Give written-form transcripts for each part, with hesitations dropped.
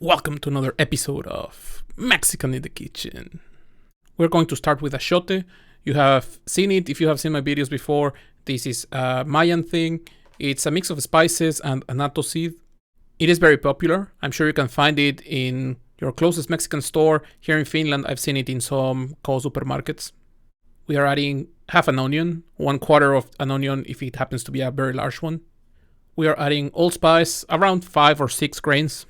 Welcome to another episode of Mexican in the Kitchen. We're going to start with achiote. You have seen it if you have seen my videos before. This is a Mayan thing. It's a mix of spices and annatto seed. It is very popular. I'm sure you can find it in your closest Mexican store. Here in Finland, I've seen it in some supermarkets. We are adding half an onion, 1/4 of an onion if it happens to be a very large one. We are adding allspice, around 5 or 6 grains.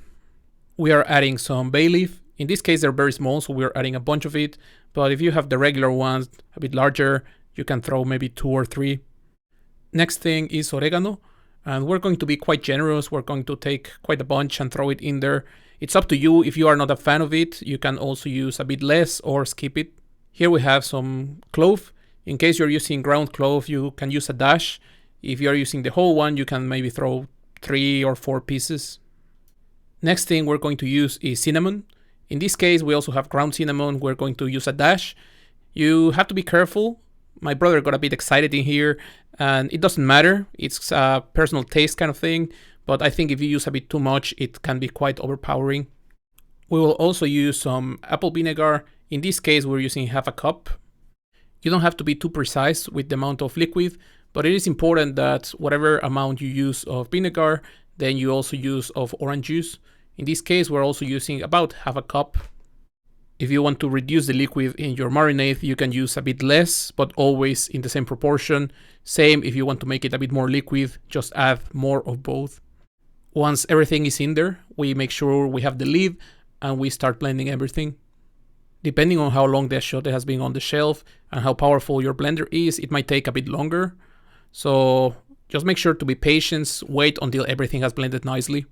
We are adding some bay leaf. In this case, they're very small, so we're adding a bunch of it. But if you have the regular ones, a bit larger, you can throw maybe 2 or 3. Next thing is oregano. And we're going to be quite generous. We're going to take quite a bunch and throw it in there. It's up to you. If you are not a fan of it, you can also use a bit less or skip it. Here we have some clove. In case you're using ground clove, you can use a dash. If you're using the whole one, you can maybe throw 3 or 4 pieces. Next thing we're going to use is cinnamon. In this case, we also have ground cinnamon. We're going to use a dash. You have to be careful. My brother got a bit excited in here, and it doesn't matter. It's a personal taste kind of thing, but I think if you use a bit too much, it can be quite overpowering. We will also use some apple vinegar. In this case, we're using half a cup. You don't have to be too precise with the amount of liquid, but it is important that whatever amount you use of vinegar, then you also use of orange juice. In this case, we're also using about half a cup. If you want to reduce the liquid in your marinade, you can use a bit less, but always in the same proportion. Same if you want to make it a bit more liquid, just add more of both. Once everything is in there, we make sure we have the lid and we start blending everything. Depending on how long the achiote has been on the shelf and how powerful your blender is, it might take a bit longer. So just make sure to be patient, wait until everything has blended nicely.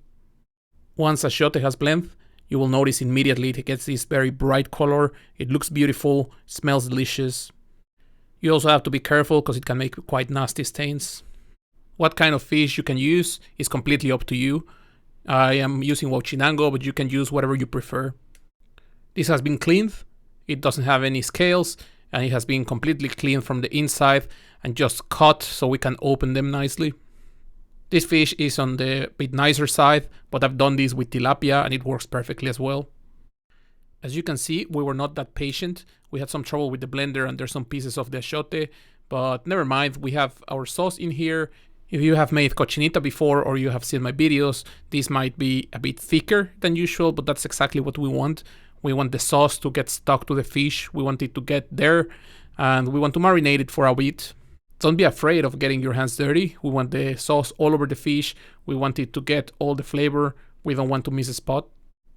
Once achiote has blended, you will notice immediately it gets this very bright color. It looks beautiful, smells delicious. You also have to be careful because it can make quite nasty stains. What kind of fish you can use is completely up to you. I am using huachinango, but you can use whatever you prefer. This has been cleaned. It doesn't have any scales, and it has been completely cleaned from the inside and just cut so we can open them nicely. This fish is on the bit nicer side, but I've done this with tilapia and it works perfectly as well. As you can see, we were not that patient. We had some trouble with the blender and there's some pieces of the achiote, but never mind, we have our sauce in here. If you have made cochinita before or you have seen my videos, this might be a bit thicker than usual, but that's exactly what we want. We want the sauce to get stuck to the fish. We want it to get there and we want to marinate it for a bit. Don't be afraid of getting your hands dirty. We want the sauce all over the fish. We want it to get all the flavor. We don't want to miss a spot.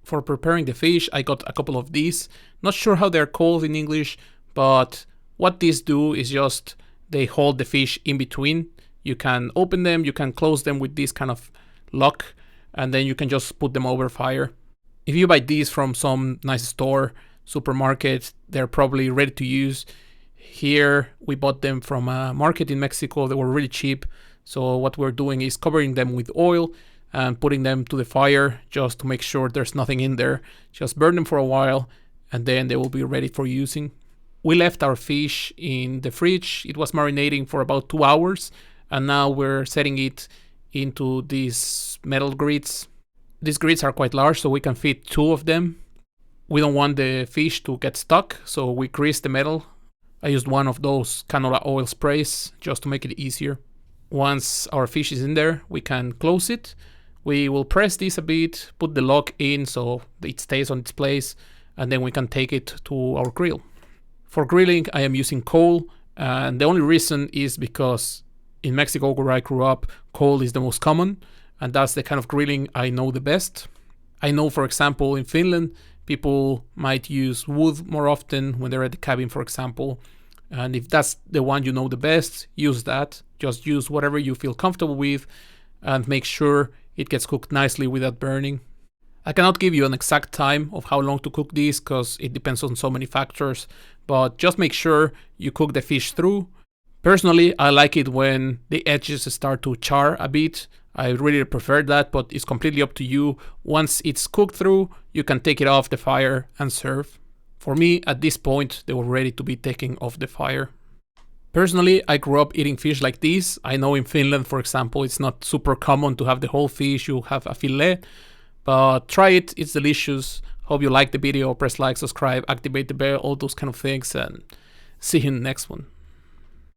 For preparing the fish, I got a couple of these. Not sure how they're called in English, but what these do is just they hold the fish in between. You can open them, you can close them with this kind of lock, and then you can just put them over fire. If you buy these from some nice store, supermarket, they're probably ready to use. Here, we bought them from a market in Mexico. They were really cheap. So what we're doing is covering them with oil and putting them to the fire just to make sure there's nothing in there. Just burn them for a while and then they will be ready for using. We left our fish in the fridge. It was marinating for about 2 hours. And now we're setting it into these metal grits. These grits are quite large, so we can fit 2 of them. We don't want the fish to get stuck, so we grease the metal. I used one of those canola oil sprays just to make it easier. Once our fish is in there, we can close it. We will press this a bit, put the lock in so it stays on its place, and then we can take it to our grill. For grilling, I am using coal, and the only reason is because in Mexico, where I grew up, coal is the most common, and that's the kind of grilling I know the best. I know, for example, in Finland, people might use wood more often when they're at the cabin, for example. And if that's the one you know the best, use that. Just use whatever you feel comfortable with and make sure it gets cooked nicely without burning. I cannot give you an exact time of how long to cook this because it depends on so many factors, but just make sure you cook the fish through. Personally, I like it when the edges start to char a bit. I really prefer that, but it's completely up to you. Once it's cooked through, you can take it off the fire and serve. For me, at this point, they were ready to be taken off the fire. Personally, I grew up eating fish like this. I know in Finland, for example, it's not super common to have the whole fish. You have a fillet, But try it, it's delicious. Hope you like the video. Press like, subscribe, activate the bell, all those kind of things, and see you in the next one.